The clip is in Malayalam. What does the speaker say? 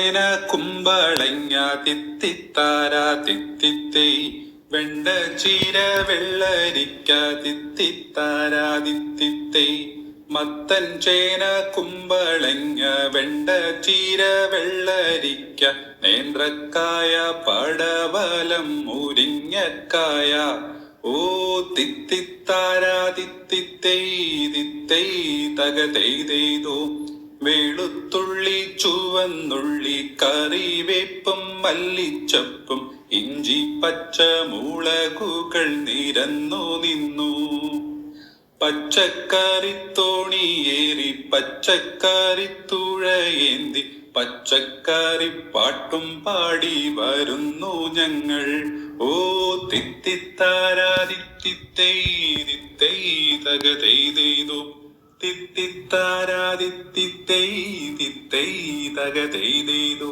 കുമ്പളങ്ങ തിത്തിത്താരാ തിത്തിത്തേ വെണ്ട ചീര വെള്ളരിക്ക തിത്തിത്താരാ തിത്തിത്തേ മത്തൻ ചേന കുമ്പളങ്ങ വെണ്ട ചീര വെള്ളരിക്ക നേന്ത്രക്കായ പടവലം മുരിങ്ങക്കായ ഓ തിത്തിത്താരാ തിത്തിത്തേ തിത്തൈ തകതെയ്തെയ്തോ വെളുത്തുള്ളി ചുവന്നുള്ളി കറിവേപ്പും മല്ലിച്ചപ്പും ഇഞ്ചി പച്ച മുളകുകൾ നിരന്നു നിന്നു പച്ചക്കറിത്തോണിയേറി പച്ചക്കറിത്തുഴയേന്തി പച്ചക്കറി പാട്ടും പാടി വരുന്നു ഞങ്ങൾ ഓ തിത്തിത്താരാ തിത്തിത്തൈ തിത്തൈ തകതെയ്തെയ്തോ തിത്തിത്താരാ തിത്തിത്തൈ തിത്തൈ തകതെയ്തെയ്തോ